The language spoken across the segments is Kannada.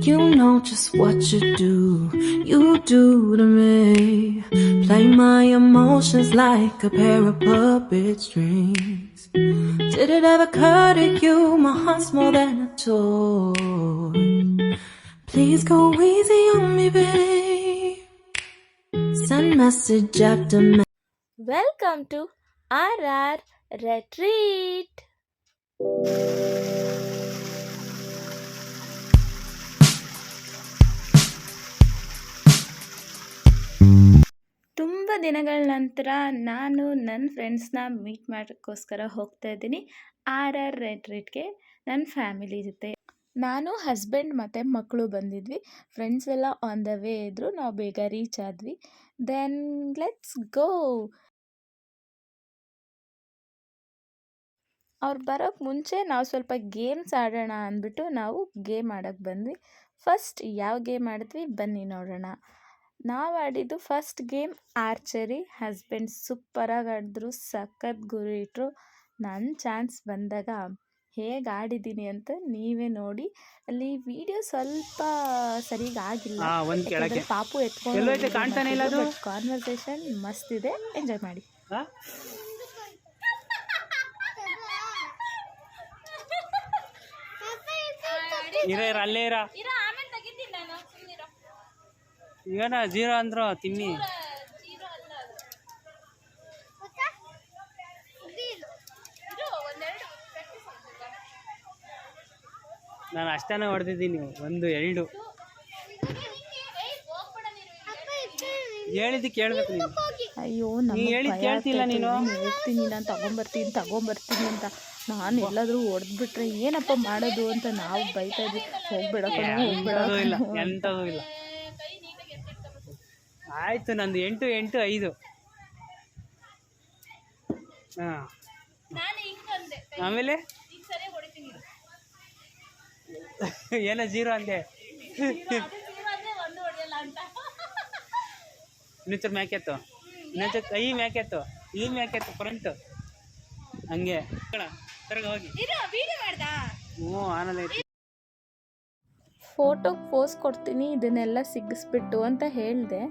You know just what you do to me. Play my emotions like a pair of puppet strings. Did it ever occur to you my heart's more than a toy? Please go easy on me, babe. Send message after message. Welcome to RR Retreat. ತುಂಬ ದಿನಗಳ ನಂತರ ನಾನು ನನ್ನ ಫ್ರೆಂಡ್ಸ್ನ ಮೀಟ್ ಮಾಡೋಕ್ಕೋಸ್ಕರ ಹೋಗ್ತಾ ಇದ್ದೀನಿ RR ರೆಟ್ರೀಟ್ಗೆ ನನ್ನ ಫ್ಯಾಮಿಲಿ ಜೊತೆ. ನಾನು ಹಸ್ಬೆಂಡ್ ಮತ್ತು ಮಕ್ಕಳು ಬಂದಿದ್ವಿ. ಫ್ರೆಂಡ್ಸ್ ಎಲ್ಲ ಆನ್ ದ ವೇ ಇದ್ದರು. ನಾವು ಬೇಗ ರೀಚ್ ಆದ್ವಿ. Then let's go. ಅವ್ರು ಬರೋಕ್ಕೆ ಮುಂಚೆ ನಾವು ಸ್ವಲ್ಪ ಗೇಮ್ಸ್ ಆಡೋಣ ಅಂದ್ಬಿಟ್ಟು ನಾವು ಗೇಮ್ ಆಡೋಕ್ಕೆ ಬಂದ್ವಿ. ಫಸ್ಟ್ ಯಾವ ಗೇಮ್ ಆಡಿದ್ವಿ ಬನ್ನಿ ನೋಡೋಣ. ನಾವು ಆಡಿದ್ದು ಫಸ್ಟ್ ಗೇಮ್ ಆರ್ಚರಿ. ಹಸ್ಬೆಂಡ್ ಸೂಪರಾಗಿ ಆಡಿದ್ರು, ಸಖತ್ ಗುರಿ ಇಟ್ಟರು. ನನ್ನ ಚಾನ್ಸ್ ಬಂದಾಗ ಹೇಗೆ ಆಡಿದ್ದೀನಿ ಅಂತ ನೀವೇ ನೋಡಿ. ಅಲ್ಲಿ ವಿಡಿಯೋ ಸ್ವಲ್ಪ ಸರಿಯಾಗಿ ಆಗಿಲ್ಲ, ಯಾಕಂದ್ರೆ ಪಾಪು ಎತ್ಕೊಂಡು ಕಾನ್ವರ್ಸೇಷನ್ ಮಸ್ತ್ ಇದೆ, ಎಂಜಾಯ್ ಮಾಡಿ. ಅಲ್ಲೇ ಇರ ಈಗನ ಜೀರೋ ಅಂದ್ರು ತಿಮ್ಮಿ. ನಾನು ಅಷ್ಟೇನ ಹೊಡೆದಿದ್ದೀನಿ, 1 2 ಹೇಳಿದ್ದು ಕೇಳ್ಬೇಕು ನೀನು. ಅಯ್ಯೋ ಕೇಳ್ತಿಲ್ಲ ನೀನು. ಹೋಗ್ತೀನಿ ನಾನು ತಗೊಂಬರ್ತೀನಿ ಅಂತ. ನಾನು ಎಲ್ಲಾದರೂ ಹೊಡೆದ್ಬಿಟ್ರೆ ಏನಪ್ಪ ಮಾಡೋದು ಅಂತ ನಾವು ಬೈತಾ ಇದ್ವಿ. ಹೋಗ್ಬೇಡ ಇಲ್ಲ, ಎಂಥದೂ ಇಲ್ಲ. ಆಯ್ತು, ನಂದು 8 8 5. ಹಾಂ, ಆಮೇಲೆ ಏನೋ ಜೀರೋ ಅಂದೆ. ಇನ್ನೊಂಚೂರು ಮ್ಯಾಕೆತ್ತು, ಇನ್ನೊಂಚೂರು ಕೈ ಮ್ಯಾಕೆತ್ತು, ಈ ಮ್ಯಾಕೆತ್ತು ಫ್ರಂಟ್ ಹಂಗೆ ತರಗ ಹೋಗಿ. ಹ್ಞೂ, ಆನಲ್ಲ ಫೋಟೋಗೆ ಪೋಸ್ ಕೊಡ್ತೀನಿ ಇದನ್ನೆಲ್ಲ ಸಿಗಿಸ್ಬಿಟ್ಟು ಅಂತ ಹೇಳಿದೆ.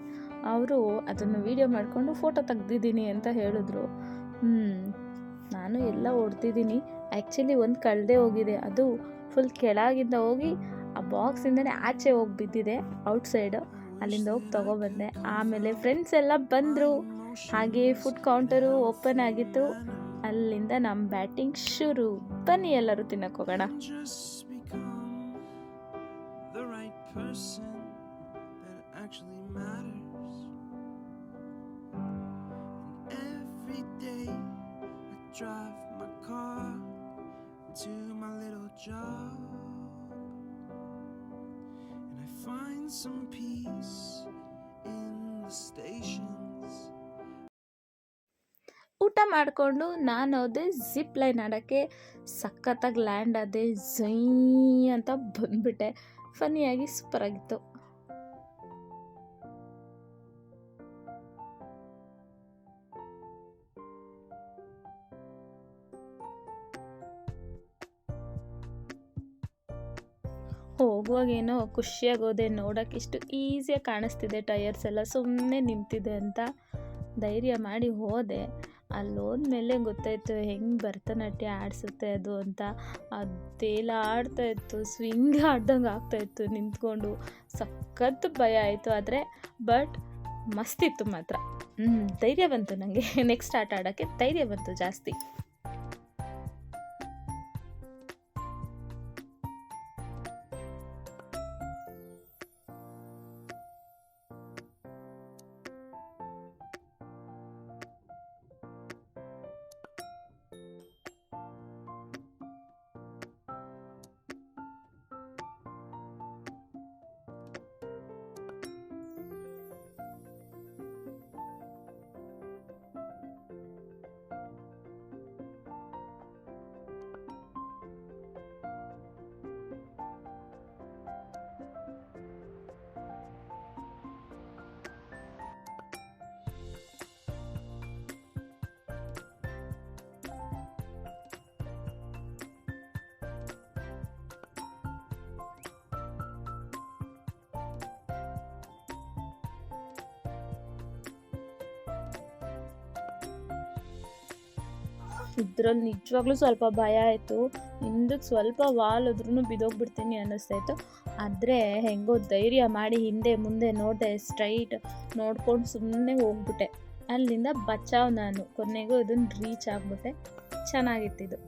ಅವರು ಅದನ್ನು ವೀಡಿಯೋ ಮಾಡಿಕೊಂಡು ಫೋಟೋ ತೆಗ್ದಿದ್ದೀನಿ ಅಂತ ಹೇಳಿದ್ರು. ನಾನು ಎಲ್ಲ ಹೊಡ್ದಿದ್ದೀನಿ. ಆ್ಯಕ್ಚುಲಿ ಒಂದು ಕಳೆದೇ ಹೋಗಿದೆ, ಅದು ಫುಲ್ ಕೆಳಗಿಂದ ಹೋಗಿ ಆ ಬಾಕ್ಸಿಂದನೇ ಆಚೆ ಹೋಗಿ ಬಿದ್ದಿದೆ ಔಟ್ಸೈಡು. ಅಲ್ಲಿಂದ ಹೋಗಿ ತೊಗೊಬಂದೆ. ಆಮೇಲೆ ಫ್ರೆಂಡ್ಸ್ ಎಲ್ಲ ಬಂದರು. ಹಾಗೆ ಫುಡ್ ಕೌಂಟರು ಓಪನ್ ಆಗಿತ್ತು. ಅಲ್ಲಿಂದ ನಮ್ಮ ಬ್ಯಾಟಿಂಗ್ ಶುರು. ಬನ್ನಿ ಎಲ್ಲರೂ ತಿನ್ನಕ್ಕೆ ಹೋಗೋಣ. Some peace in the stations. ಊಟ ಮಾಡಿಕೊಂಡು ನಾನು ಹೋದೆ ಜಿಪ್ ಲೈನ್ ಆಡೋಕ್ಕೆ. ಸಖತ್ತಾಗಿ ಲ್ಯಾಂಡ್ ಆದೆ, ಝೈ ಅಂತ ಬಂದ್ಬಿಟ್ಟೆ. ಫನ್ನಿಯಾಗಿ ಸೂಪರಾಗಿತ್ತು. ಹೋಗುವಾಗೇನೋ ಖುಷಿಯಾಗಿ ಹೋದೆ. ನೋಡೋಕೆ ಇಷ್ಟು ಈಸಿಯಾಗಿ ಕಾಣಿಸ್ತಿದೆ, ಟಯರ್ಸ್ ಎಲ್ಲ ಸುಮ್ಮನೆ ನಿಂತಿದೆ ಅಂತ ಧೈರ್ಯ ಮಾಡಿ ಹೋದೆ. ಅಲ್ಲಿ ಹೋದ್ಮೇಲೆ ಗೊತ್ತಾಯಿತು ಹೆಂಗೆ ಭರತನಾಟ್ಯ ಆಡಿಸುತ್ತೆ ಅದು ಅಂತ. ಅದೆಲ್ಲ ಆಡ್ತಾಯಿತ್ತು, ಸ್ವಿಂಗ್ ಆಡ್ದಂಗೆ ಆಗ್ತಾಯಿತ್ತು ನಿಂತ್ಕೊಂಡು. ಸಖತ್ ಭಯ ಆಯಿತು, ಆದರೆ ಬಟ್ ಮಸ್ತಿತ್ತು ಮಾತ್ರ. ಧೈರ್ಯ ಬಂತು ನನಗೆ. ನೆಕ್ಸ್ಟ್ ಆಟ ಆಡೋಕ್ಕೆ ಧೈರ್ಯ ಬಂತು ಜಾಸ್ತಿ. ಇದ್ರಲ್ಲಿ ನಿಜವಾಗ್ಲೂ ಸ್ವಲ್ಪ ಭಯ ಆಯಿತು. ಹಿಂದಕ್ಕೆ ಸ್ವಲ್ಪ ವಾಲಿದ್ರೂ ಬಿದ್ದೋಗ್ಬಿಡ್ತೀನಿ ಅನ್ನಿಸ್ತಾಯಿತ್ತು. ಆದರೆ ಹೆಂಗೋ ಧೈರ್ಯ ಮಾಡಿ ಹಿಂದೆ ಮುಂದೆ ನೋಡಿದೆ, ಸ್ಟ್ರೈಟ್ ನೋಡ್ಕೊಂಡು ಸುಮ್ಮನೆ ಹೋಗ್ಬಿಟ್ಟೆ. ಅಲ್ಲಿಂದ ಬಚಾವ್ ನಾನು. ಕೊನೆಗೂ ಇದನ್ನು ರೀಚ್ ಆಗಿಬಿಟ್ಟೆ. ಚೆನ್ನಾಗಿತ್ತಿದು.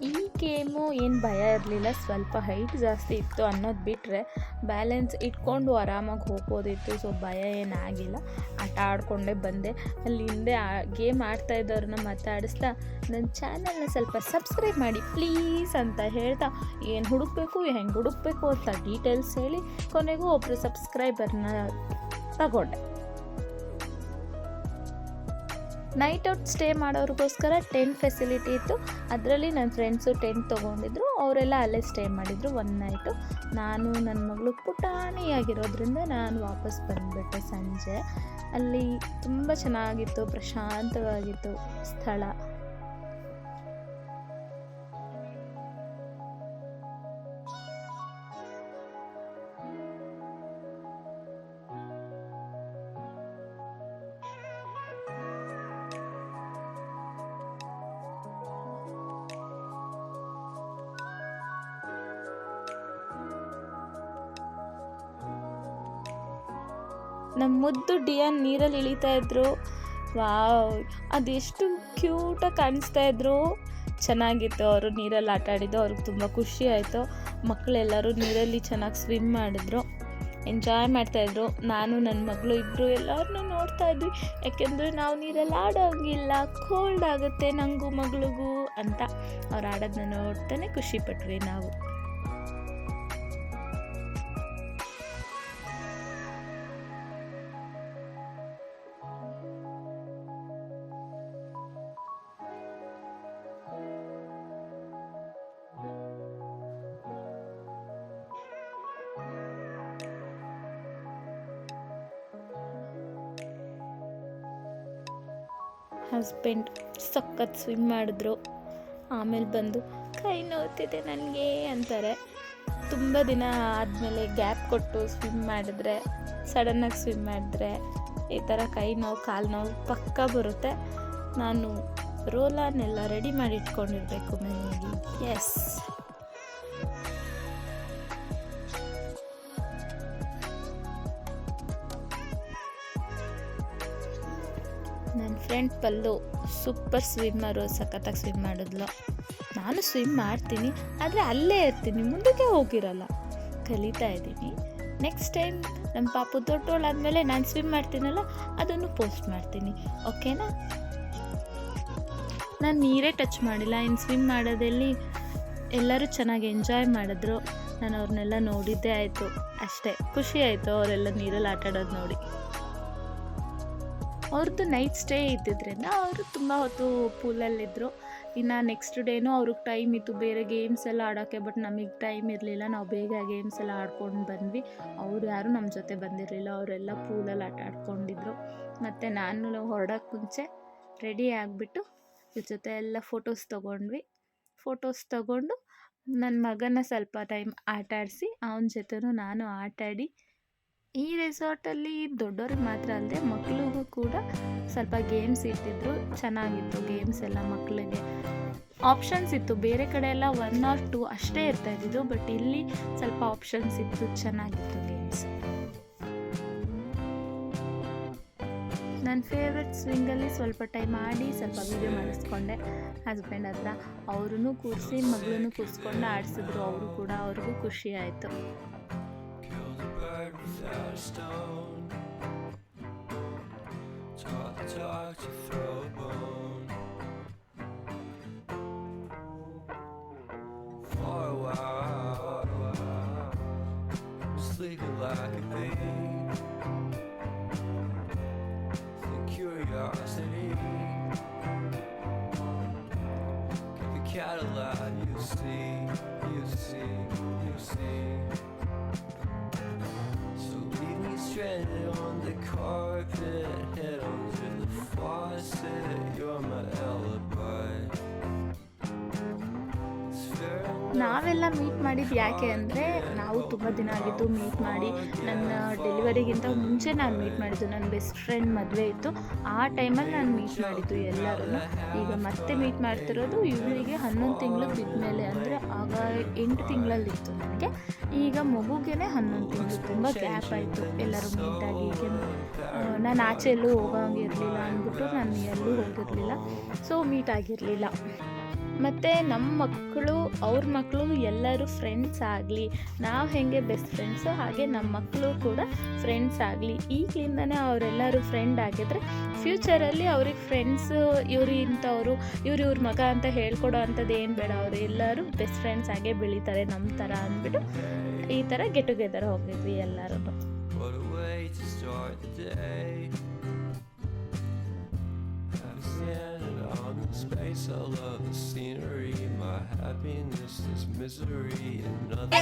ಈ ಗೇಮು ಏನು ಭಯ ಇರಲಿಲ್ಲ, ಸ್ವಲ್ಪ ಹೈಟ್ ಜಾಸ್ತಿ ಇತ್ತು ಅನ್ನೋದು ಬಿಟ್ಟರೆ ಬ್ಯಾಲೆನ್ಸ್ ಇಟ್ಕೊಂಡು ಆರಾಮಾಗಿ ಹೋಗ್ಬೋದಿತ್ತು. ಸೊ ಭಯ ಏನಾಗಿಲ್ಲ, ಆಟ ಆಡಿಕೊಂಡೇ ಬಂದೆ. ಅಲ್ಲಿ ಹಿಂದೆ ಗೇಮ್ ಆಡ್ತಾಯಿದ್ದವ್ರನ್ನ ಮಾತಾಡಿಸ್ತಾ ನನ್ನ ಚಾನಲ್ನ ಸ್ವಲ್ಪ ಸಬ್ಸ್ಕ್ರೈಬ್ ಮಾಡಿ ಪ್ಲೀಸ್ ಅಂತ ಹೇಳ್ತಾ ಏನು ಹುಡುಕಬೇಕು ಹೆಂಗೆ ಹುಡುಕಬೇಕು ಅಂತ ಡೀಟೇಲ್ಸ್ ಹೇಳಿ ಕೊನೆಗೂ ಒಬ್ಬರು ಸಬ್ಸ್ಕ್ರೈಬರ್ನ ತಗೊಂಡೆ. ನೈಟ್ ಔಟ್ ಸ್ಟೇ ಮಾಡೋರಿಗೋಸ್ಕರ ಟೆಂಟ್ ಫೆಸಿಲಿಟಿ ಇತ್ತು. ಅದರಲ್ಲಿ ನನ್ನ ಫ್ರೆಂಡ್ಸು ಟೆಂಟ್ ತೊಗೊಂಡಿದ್ರು, ಅವರೆಲ್ಲ ಅಲ್ಲೇ ಸ್ಟೇ ಮಾಡಿದರು ಒನ್ ನೈಟು. ನಾನು ನನ್ನ ಮಗಳು ಪುಟಾಣಿಯಾಗಿರೋದ್ರಿಂದ ನಾನು ವಾಪಸ್ ಬಂದುಬಿಟ್ಟೆ ಸಂಜೆ. ಅಲ್ಲಿ ತುಂಬ ಚೆನ್ನಾಗಿತ್ತು, ಪ್ರಶಾಂತವಾಗಿತ್ತು ಸ್ಥಳ. ನಮ್ಮ ಮುದ್ದು ಡಿಯಾನ್ ನೀರಲ್ಲಿ ಇಳಿತಾ ಇದ್ರು. ವಾವ್, ಅದೆಷ್ಟು ಕ್ಯೂಟಾಗಿ ಕಾಣಿಸ್ತಾ ಇದ್ರು. ಚೆನ್ನಾಗಿತ್ತು. ಅವರು ನೀರಲ್ಲಿ ಆಟ ಆಡಿದ್ದು ಅವ್ರಿಗೆ ತುಂಬ ಖುಷಿ ಆಯಿತು. ಮಕ್ಕಳೆಲ್ಲರೂ ನೀರಲ್ಲಿ ಚೆನ್ನಾಗಿ ಸ್ವಿಮ್ ಮಾಡಿದ್ರು, ಎಂಜಾಯ್ ಮಾಡ್ತಾಯಿದ್ರು. ನಾನು ನನ್ನ ಮಗಳು ಇಬ್ಬರು ಎಲ್ಲರನ್ನೂ ನೋಡ್ತಾ ಇದ್ವಿ. ಯಾಕೆಂದರೆ ನಾವು ನೀರಲ್ಲಿ ಆಡೋಂಗಿಲ್ಲ, ಕೋಲ್ಡ್ ಆಗುತ್ತೆ ನನಗೂ ಮಗಳಿಗೂ ಅಂತ. ಅವ್ರು ಆಡೋದನ್ನ ನೋಡ್ತಾನೆ ಖುಷಿಪಟ್ವಿ ನಾವು. ಹಸ್ಬೆಂಡ್ ಸಖತ್ ಸ್ವಿಮ್ ಮಾಡಿದ್ರು. ಆಮೇಲೆ ಬಂದು ಕೈ ನೋವ್ತಿದೆ ನನಗೆ ಅಂತಾರೆ. ತುಂಬ ದಿನ ಆದಮೇಲೆ ಗ್ಯಾಪ್ ಕೊಟ್ಟು ಸ್ವಿಮ್ ಮಾಡಿದ್ರೆ, ಸಡನ್ನಾಗಿ ಸ್ವಿಮ್ ಮಾಡಿದ್ರೆ ಈ ಥರ ಕೈ ನೋವು ಕಾಲು ನೋವು ಪಕ್ಕ ಬರುತ್ತೆ. ನಾನು ರೋಲಾನೆಲ್ಲ ರೆಡಿ ಮಾಡಿ ಇಟ್ಕೊಂಡಿರಬೇಕು ಮನೆಯಲ್ಲಿ. ಎಸ್, ನನ್ನ ಫ್ರೆಂಡ್ ಪಲ್ಲು ಸೂಪರ್ ಸ್ವಿಮ್ಮರು, ಸಖತ್ತಾಗಿ ಸ್ವಿಮ್ ಮಾಡಿದ್ಲು. ನಾನು ಸ್ವಿಮ್ ಮಾಡ್ತೀನಿ, ಆದರೆ ಅಲ್ಲೇ ಇರ್ತೀನಿ, ಮುಂದಕ್ಕೆ ಹೋಗಿರಲ್ಲ. ಕಲಿತಾ ಇದ್ದೀನಿ. ನೆಕ್ಸ್ಟ್ ಟೈಮ್ ನಮ್ಮ ಪಾಪು ದೊಡ್ಡೋಳಾದಮೇಲೆ ನಾನು ಸ್ವಿಮ್ ಮಾಡ್ತೀನಲ್ಲ, ಅದನ್ನು ಪೋಸ್ಟ್ ಮಾಡ್ತೀನಿ, ಓಕೆನಾ? ನಾನು ನೀರೇ ಟಚ್ ಮಾಡಿಲ್ಲ. ಇನ್ನು ಸ್ವಿಮ್ ಮಾಡೋದಲ್ಲಿ ಎಲ್ಲರೂ ಚೆನ್ನಾಗಿ ಎಂಜಾಯ್ ಮಾಡಿದ್ರು. ನಾನು ಅವ್ರನ್ನೆಲ್ಲ ನೋಡಿದ್ದೇ ಆಯಿತು, ಅಷ್ಟೇ. ಖುಷಿ ಆಯಿತು ಅವರೆಲ್ಲ ನೀರಲ್ಲಿ ಆಟ ಆಡೋದು ನೋಡಿ. ಅವ್ರದ್ದು ನೈಟ್ ಸ್ಟೇ ಇದ್ದಿದ್ದರಿಂದ ಅವರು ತುಂಬ ಹೊತ್ತು ಪೂಲಲ್ಲಿದ್ದರು. ಇನ್ನು ನೆಕ್ಸ್ಟ್ ಡೇನೂ ಅವ್ರಿಗೆ ಟೈಮ್ ಇತ್ತು ಬೇರೆ ಗೇಮ್ಸ್ ಎಲ್ಲ ಆಡೋಕ್ಕೆ. ಬಟ್ ನಮಗೆ ಟೈಮ್ ಇರಲಿಲ್ಲ, ನಾವು ಬೇಗ ಗೇಮ್ಸ್ ಎಲ್ಲ ಆಡ್ಕೊಂಡು ಬಂದ್ವಿ. ಅವ್ರು ಯಾರೂ ನಮ್ಮ ಜೊತೆ ಬಂದಿರಲಿಲ್ಲ, ಅವರೆಲ್ಲ ಪೂಲಲ್ಲಿ ಆಟ ಆಡ್ಕೊಂಡಿದ್ರು. ಮತ್ತು ನಾನು ಹೊರಡೋಕ್ಕೆ ಮುಂಚೆ ರೆಡಿ ಆಗಿಬಿಟ್ಟು ಇವ್ರ ಜೊತೆ ಎಲ್ಲ ಫೋಟೋಸ್ ತೊಗೊಂಡ್ವಿ. ಫೋಟೋಸ್ ತೊಗೊಂಡು ನನ್ನ ಮಗನ ಸ್ವಲ್ಪ ಟೈಮ್ ಆಟ ಆಡಿಸಿ ಅವನ ಜೊತೆನೂ ನಾನು ಆಟಾಡಿ ಈ ರೆಸಾರ್ಟಲ್ಲಿ ದೊಡ್ಡವ್ರಿಗೆ ಮಾತ್ರ ಅಲ್ಲದೆ ಮಕ್ಕಳಿಗೂ ಕೂಡ ಸ್ವಲ್ಪ ಗೇಮ್ಸ್ ಇಟ್ಟಿದ್ರು, ಚೆನ್ನಾಗಿತ್ತು ಗೇಮ್ಸ್ ಎಲ್ಲ ಮಕ್ಕಳಿಗೆ. ಆಪ್ಷನ್ಸ್ ಇತ್ತು, ಬೇರೆ ಕಡೆ ಎಲ್ಲ 1 or 2 ಅಷ್ಟೇ ಇರ್ತಾ ಇದ್ದಿದ್ದು, ಬಟ್ ಇಲ್ಲಿ ಸ್ವಲ್ಪ ಆಪ್ಷನ್ಸ್ ಇತ್ತು, ಚೆನ್ನಾಗಿತ್ತು ಗೇಮ್ಸ್. ನನ್ನ ಫೇವ್ರೆಟ್ ಸ್ವಿಂಗಲ್ಲಿ ಸ್ವಲ್ಪ ಟೈಮ್ ಆಡಿ ಸ್ವಲ್ಪ ವೀಡಿಯೋ ಮಾಡಿಸ್ಕೊಂಡೆ ಹಸ್ಬೆಂಡ್ ಹತ್ರ. ಅವ್ರೂ ಕೂರಿಸಿ ಮಗಳನ್ನೂ ಕೂರಿಸ್ಕೊಂಡು ಆಡಿಸಿದ್ರು, ಅವರು ಕೂಡ, ಅವ್ರಿಗೂ ಖುಷಿ ಆಯಿತು. Sleeping like a baby, the curiosity, keep the cat alive. You see, you see, you see. So leave me stranded on the carpet, head under the faucet. You're my alibi. ನಾವೆಲ್ಲ ಮೀಟ್ ಮಾಡಿದ್ದು ಯಾಕೆ ಅಂದರೆ, ನಾವು ತುಂಬ ದಿನ ಆಗಿತ್ತು ಮೀಟ್ ಮಾಡಿ. ನನ್ನ ಡೆಲಿವರಿಗಿಂತ ಮುಂಚೆ ನಾನು ಮೀಟ್ ಮಾಡಿದ್ದು, ನನ್ನ ಬೆಸ್ಟ್ ಫ್ರೆಂಡ್ ಮದುವೆ ಇತ್ತು, ಆ ಟೈಮಲ್ಲಿ ನಾನು ಮೀಟ್ ಮಾಡಿದ್ದು ಎಲ್ಲರೂ. ಈಗ ಮತ್ತೆ ಮೀಟ್ ಮಾಡ್ತಿರೋದು ಇವಳಿಗೆ 11 ತಿಂಗಳು ಬಿದ್ಮೇಲೆ, ಅಂದರೆ ಆಗ 8 ತಿಂಗಳಲ್ಲಿತ್ತು ನನಗೆ, ಈಗ ಮಗುಗೇ 11 ತಿಂಗಳು. ತುಂಬ ಗ್ಯಾಪ್ ಆಯಿತು ಎಲ್ಲರೂ ಮೀಟಾಗಿ. ಈಗ ನಾನು ಆಚೆ ಎಲ್ಲೂ ಹೋಗೋಂಗಿರಲಿಲ್ಲ ಅಂದ್ಬಿಟ್ಟು ನಾನು ಎಲ್ಲೂ ಹೋಗಿರಲಿಲ್ಲ, ಸೊ ಮೀಟ್ ಆಗಿರಲಿಲ್ಲ. ಮತ್ತು ನಮ್ಮ ಮಕ್ಕಳು ಅವ್ರ ಮಕ್ಕಳು ಎಲ್ಲರೂ ಫ್ರೆಂಡ್ಸ್ ಆಗಲಿ, ನಾವು ಹೇಗೆ ಬೆಸ್ಟ್ ಫ್ರೆಂಡ್ಸು ಹಾಗೆ ನಮ್ಮ ಮಕ್ಕಳು ಕೂಡ ಫ್ರೆಂಡ್ಸ್ ಆಗಲಿ. ಈಗಲಿಂದನೇ ಅವರೆಲ್ಲರೂ ಫ್ರೆಂಡ್ ಆಗಿದ್ರೆ ಫ್ಯೂಚರಲ್ಲಿ ಅವ್ರಿಗೆ ಫ್ರೆಂಡ್ಸು ಇವ್ರು ಇಂಥವ್ರು, ಇವ್ರ ಮಗ ಅಂತ ಹೇಳ್ಕೊಡೋ ಅಂಥದ್ದು ಏನು ಬೇಡ, ಅವರು ಎಲ್ಲರೂ ಬೆಸ್ಟ್ ಫ್ರೆಂಡ್ಸ್ ಆಗೇ ಬೆಳೀತಾರೆ ನಮ್ಮ ಥರ ಅಂದ್ಬಿಟ್ಟು ಈ ಥರ ಗೆಟ್ ಟುಗೆದರ್ ಹೋಗಿದ್ವಿ ಎಲ್ಲರೂ. Space, I love the scenery, my happiness is misery and nothing.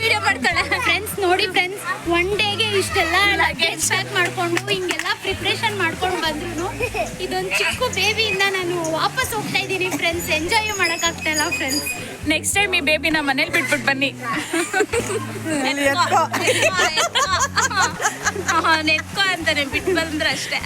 Video ಮಾಡ್ತಾಳೆ ಫ್ರೆಂಡ್ಸ್. ನೋಡಿ ಫ್ರೆಂಡ್ಸ್, 1 ಡೇಗೆ ಇಷ್ಟೆಲ್ಲ ಲಗೇಜ್ ಪ್ಯಾಕ್ ಮಾಡ್ಕೊಂಡು ಹಿಂಗೆಲ್ಲ ಪ್ರಿಪ್ರೇಷನ್ ಮಾಡ್ಕೊಂಡು ಬಂದ್ರು. ಇದೊಂದು ಚಿಕ್ಕ ಬೇಬಿಯಿಂದ ನಾನು ವಾಪಸ್ ಹೋಗ್ತಾ ಇದ್ದೀನಿ ಫ್ರೆಂಡ್ಸ್. ಎಂಜಾಯ್ ಮಾಡೋಕ್ಕಾಗ್ತಾ ಇಲ್ಲ ಫ್ರೆಂಡ್ಸ್. ನೆಕ್ಸ್ಟ್ ಟೈಮ್ ಈ ಬೇಬಿನ ಮನೇಲಿ ಬಿಟ್ಬಿಟ್ಟು ಬನ್ನಿ. ನೆತ್ಕೋ ಅಂತಾನೆ ಬಿಟ್ಟು ಬಂದ್ರೆ ಅಷ್ಟೇ.